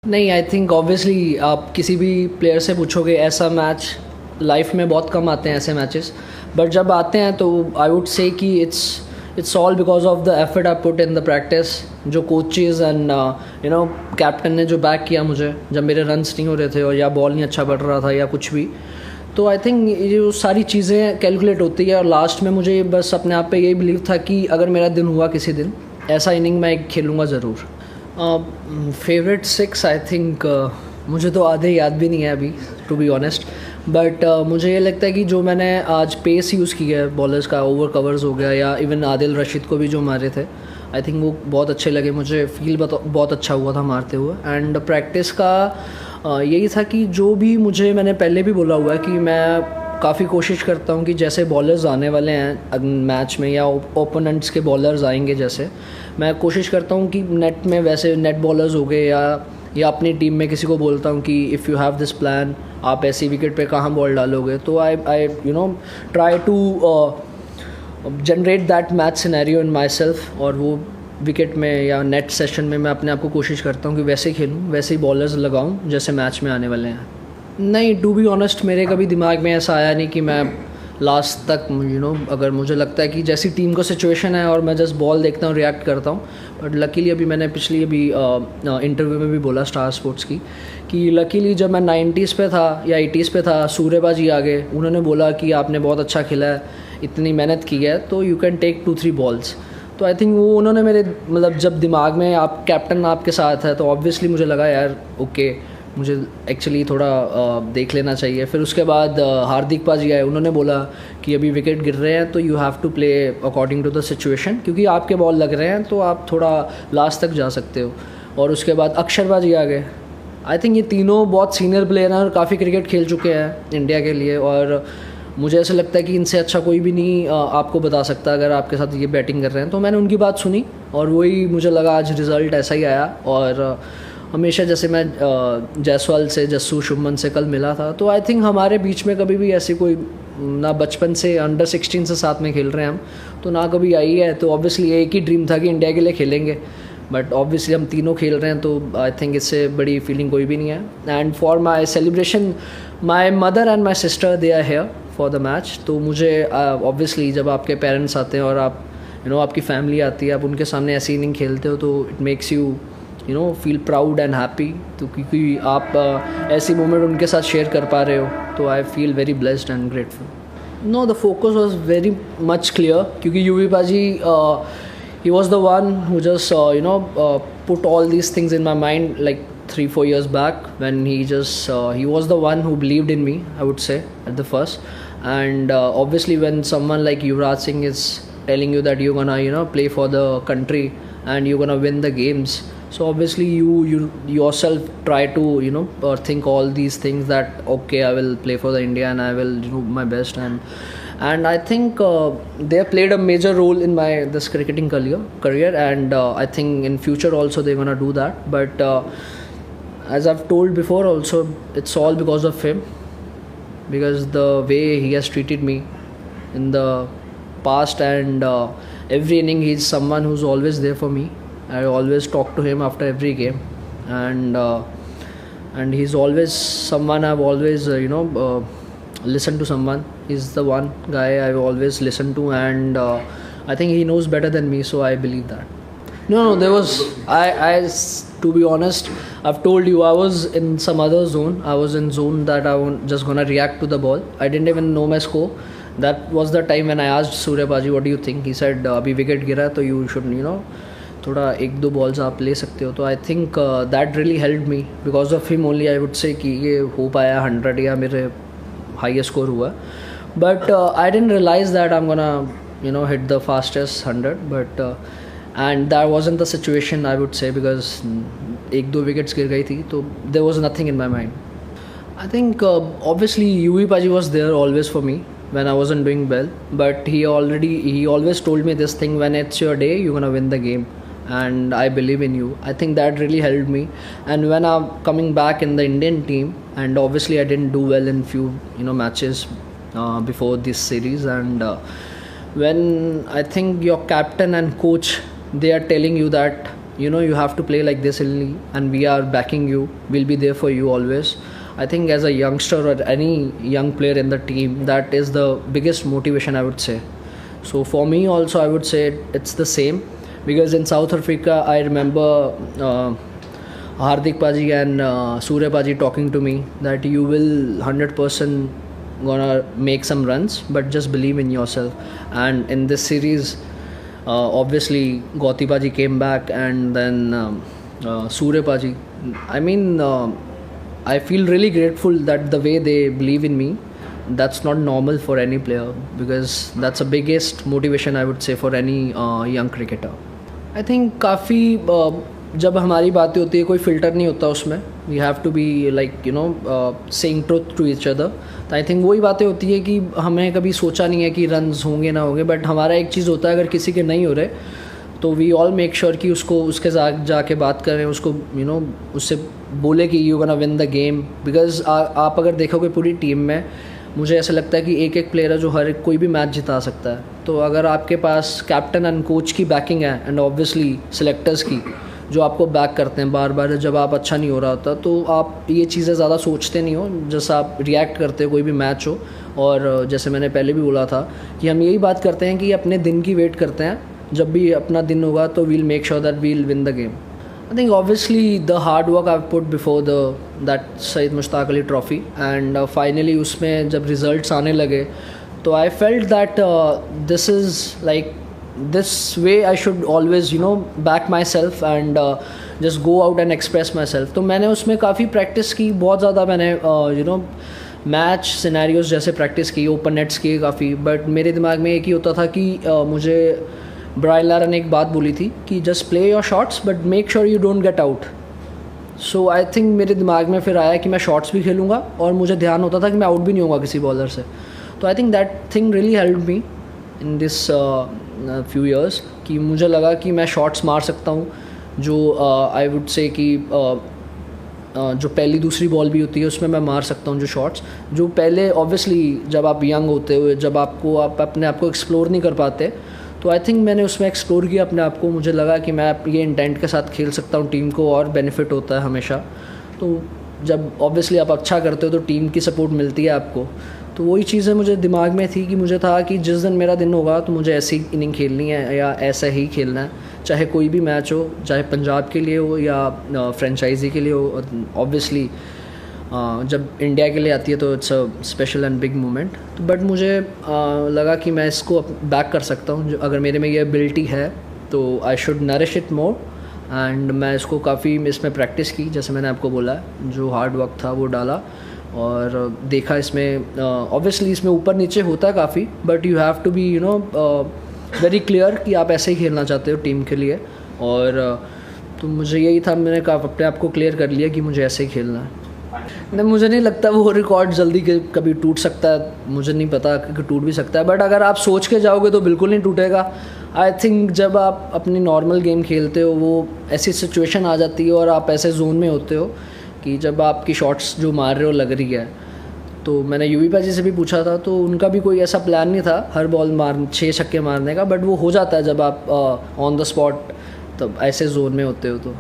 नहीं, I think obviously आप किसी भी प्लेयर से पूछोगे, ऐसा मैच लाइफ में बहुत कम आते हैं ऐसे मैचेस, बट जब आते हैं तो आई वुड से कि it's all because of the effort I put in the practice. जो कोचेज़ एंड कैप्टन ने जो बैक किया मुझे जब मेरे रन्स नहीं हो रहे थे और या बॉल नहीं अच्छा पड़ रहा था या कुछ भी, तो आई थिंक ये जो सारी चीज़ें कैलकुलेट होती है और लास्ट में मुझे बस अपने आप पे यही बिलीव था कि अगर मेरा दिन हुआ किसी दिन, ऐसा इनिंग मैं खेलूँगा ज़रूर। फेवरेट सिक्स आई थिंक मुझे तो आधे याद भी नहीं है अभी, टू बी ऑनेस्ट, बट मुझे ये लगता है कि जो मैंने आज पेस यूज़ किया है बॉलर्स का, ओवर कवर्स हो गया या इवन आदिल रशीद को भी जो मारे थे, आई थिंक वो बहुत अच्छे लगे मुझे, फील बहुत अच्छा हुआ था मारते हुए। एंड प्रैक्टिस का यही था कि जो भी मुझे, मैंने पहले भी बोला हुआ है कि मैं काफ़ी कोशिश करता हूँ कि जैसे बॉलर्स आने वाले हैं मैच में या ओपोनेंट्स के बॉलर्स आएंगे, जैसे मैं कोशिश करता हूँ कि नेट में वैसे नेट बॉलर्स हो गए या अपनी टीम में किसी को बोलता हूँ कि if you have this plan, आप ऐसी विकेट पे कहाँ बॉल डालोगे, तो I try to generate that match scenario in myself, और वो विकेट में या नेट सेशन में मैं अपने आप को कोशिश करता हूँ कि वैसे ही खेलूँ, वैसे ही बॉलर्स लगाऊँ जैसे मैच में आने वाले हैं। नहीं, टू बी ऑनेस्ट मेरे कभी दिमाग में ऐसा आया नहीं कि मैं लास्ट तक अगर मुझे लगता है कि जैसी टीम को सिचुएशन है और मैं जस्ट बॉल देखता हूँ, रिएक्ट करता हूँ। बट लकीली अभी मैंने पिछली इंटरव्यू में भी बोला स्टार स्पोर्ट्स की कि लकीली जब मैं 90s पे था या 80s पे था, सूर्यबाजी आ गए, उन्होंने बोला कि आपने बहुत अच्छा खेला है, इतनी मेहनत की है, तो यू कैन टेक 2-3 बॉल्स। तो आई थिंक वो उन्होंने मेरे जब दिमाग में आप कैप्टन आपके साथ है तो ऑब्वियसली मुझे लगा यार ओके, मुझे एक्चुअली थोड़ा देख लेना चाहिए। फिर उसके बाद हार्दिक पाजी आए, उन्होंने बोला कि अभी विकेट गिर रहे हैं तो you have to play according to the situation, क्योंकि आपके बॉल लग रहे हैं तो आप थोड़ा लास्ट तक जा सकते हो। और उसके बाद अक्षर पाजी आ गए। आई थिंक ये तीनों बहुत सीनियर प्लेयर हैं और काफ़ी क्रिकेट खेल चुके हैं इंडिया के लिए, और मुझे ऐसा लगता है कि इनसे अच्छा कोई भी नहीं आपको बता सकता अगर आपके साथ ये बैटिंग कर रहे हैं। तो मैंने उनकी बात सुनी और वही मुझे लगा आज रिज़ल्ट ऐसा ही आया। और हमेशा जैसे मैं जायसवाल से, जस्सू, शुभमन से कल मिला था, तो आई थिंक हमारे बीच में कभी भी ऐसी कोई, ना बचपन से अंडर 16 से साथ में खेल रहे हैं हम, तो ना कभी आई है। तो ऑब्वियसली एक ही ड्रीम था कि इंडिया के लिए खेलेंगे, बट ऑब्वियसली हम तीनों खेल रहे हैं, तो आई थिंक इससे बड़ी फीलिंग कोई भी नहीं है। And for my celebration, my mother and my sister they are here for the match. तो मुझे ऑब्वियसली जब आपके पेरेंट्स आते हैं और आप आपकी फैमिली आती है, आप उनके सामने ऐसी इनिंग खेलते हो, तो it makes you feel proud and happy. तो क्योंकि आप ऐसी मोमेंट उनके साथ शेयर कर पा रहे हो, तो I feel very blessed and grateful. No, the focus was very much clear, क्योंकि Yuvi paji he was the one who just put all these things in my mind like 3-4 years back, when he was the one who believed in me, I would say, at the first. And obviously when someone like Yuvraj Singh is telling you that you're gonna play for the country and you're gonna win the games, so obviously you yourself try to think all these things, that okay, I will play for the India and I will do my best. And I think they have played a major role in my this cricketing career, and I think in future also they're gonna do that. But as I've told before also, it's all because of him, because the way he has treated me in the past, and every inning he's someone who's always there for me. I always talk to him after every game, and he's always someone I've always listen to someone. He's the one guy I always listen to, and I think he knows better than me, so I believe that. No, there was, to be honest, I've told you, I was in some other zone. I was in zone that I was just gonna react to the ball. I didn't even know my score. That was the time when I asked Suryabaji, what do you think? He said, अभी wicket गिरा है तो you should थोड़ा 1-2 balls आप ले सकते हो। तो I think that really help me, because of him only I would say कि ये हो पाया 100 या मेरे हाईएस्ट स्कोर हुआ। But I didn't realise that I am gonna hit the fastest 100, but and that wasn't the situation, I would say, because 1-2 wickets गिर गई थी, तो there was nothing in my mind. I think obviously Yuvi Paji was there always for me when I wasn't doing well, but he always told me this thing: when it's your day, you're gonna win the game, and I believe in you. I think that really helped me. And when I'm coming back in the Indian team, and obviously I didn't do well in few matches before this series, and when I think your captain and coach, they are telling you that you know, you have to play like this only, and we are backing you, we'll be there for you always. I think as a youngster or any young player in the team, that is the biggest motivation, I would say. So for me also, I would say it's the same, because in South Africa, I remember Hardik Paji and Surya Paji talking to me that you will 100% gonna make some runs, but just believe in yourself. And in this series, obviously Gauti Paji came back, and then Surya Paji. I mean, I feel really grateful that the way they believe in me, that's not normal for any player, because that's the biggest motivation, I would say, for any young cricketer. I think काफ़ी जब हमारी बातें होती है, कोई filter नहीं होता उसमें. We have to be like you know saying truth to each other. तो आई थिंक वही बातें होती है कि हमें कभी सोचा नहीं है कि रन्स होंगे ना होंगे, बट हमारा एक चीज़ होता है, अगर किसी के नहीं हो रहे तो वी ऑल मेक श्योर कि उसको उसके साथ जाके बात करें, उसको यू नो उससे बोले कि you gonna win the game. Because आप अगर देखोगे पूरी टीम में, मुझे ऐसा लगता है कि एक एक प्लेयर है जो हर कोई भी मैच जिता सकता है. तो अगर आपके पास कैप्टन एंड कोच की बैकिंग है, एंड ऑब्वियसली सिलेक्टर्स की, जो आपको बैक करते हैं बार बार जब आप अच्छा नहीं हो रहा होता, तो आप ये चीज़ें ज़्यादा सोचते नहीं हो, जैसा आप रिएक्ट करते हो कोई भी मैच हो. और जैसे मैंने पहले भी बोला था कि हम यही बात करते हैं कि अपने दिन की वेट करते हैं, जब भी अपना दिन होगा तो we'll make sure that we'll win the game. I think obviously the hard work I've put before that Syed Mushtaq Ali trophy, and finally उसमें जब results आने लगे, तो I felt that this is like this way I should always you know back myself and just go out and express myself. तो मैंने उसमें काफ़ी practice की, बहुत ज़्यादा मैंने you know मैच सिनेरियोज जैसे प्रैक्टिस की, ओपन नेट्स किए काफ़ी. बट मेरे दिमाग में एक ही होता था कि मुझे ब्रायन लारा ने एक बात बोली थी कि just play your shots but make sure you don't get out. So I think मेरे दिमाग में फिर आया कि मैं शॉट्स भी खेलूँगा, और मुझे ध्यान होता था कि मैं आउट भी नहीं होगा किसी बॉलर से. तो I think that thing really help me in this few years, कि मुझे लगा कि मैं शॉट्स मार सकता हूँ, जो आई वुड से कि जो पहली दूसरी बॉल भी होती है उसमें मैं मार सकता हूँ जो शॉट्स, जो पहले ऑब्वियसली जब आप यंग होते हुए, जब आप अपने आप को एक्सप्लोर नहीं कर पाते, तो आई थिंक मैंने उसमें एक्सप्लोर किया अपने आप को. मुझे लगा कि मैं ये इंटेंट के साथ खेल सकता हूँ, टीम को और बेनिफिट होता है हमेशा. तो जब ऑब्वियसली आप अच्छा करते हो तो टीम की सपोर्ट मिलती है आपको. तो वही चीज़ें मुझे दिमाग में थी कि मुझे था कि जिस दिन मेरा दिन होगा तो मुझे ऐसी इनिंग खेलनी है या ऐसा ही खेलना है, चाहे कोई भी मैच हो, चाहे पंजाब के लिए हो या फ्रेंचाइजी के लिए हो. ऑब्वियसली जब इंडिया के लिए आती है तो it's a special and big moment. But मुझे लगा कि मैं इसको बैक कर सकता हूँ, अगर मेरे में ये एबिलिटी है तो I should nourish it more. And मैं इसको काफ़ी इसमें प्रैक्टिस की, जैसे मैंने आपको बोला, जो हार्ड वर्क था वो डाला, और देखा इसमें ऑब्वियसली इसमें ऊपर नीचे होता है काफ़ी, but you have to be you know very clear कि आप ऐसे ही खेलना चाहते हो टीम के लिए. और तो मुझे यही था, मैंने अपने आप को क्लियर कर लिया कि मुझे ऐसे ही खेलना है. नहीं, मुझे नहीं लगता वो रिकॉर्ड जल्दी कभी टूट सकता है. मुझे नहीं पता कि टूट भी सकता है, बट अगर आप सोच के जाओगे तो बिल्कुल नहीं टूटेगा. आई थिंक जब आप अपनी नॉर्मल गेम खेलते हो, वो ऐसी सिचुएशन आ जाती है और आप ऐसे जोन में होते हो कि जब आपकी शॉट्स जो मार रहे हो लग रही है. तो मैंने यूवी पाजी से भी पूछा था, तो उनका भी कोई ऐसा प्लान नहीं था हर बॉल 6 छक्के मारने का, बट वो हो जाता है जब आप ऑन द स्पॉट तब ऐसे जोन में होते हो. तो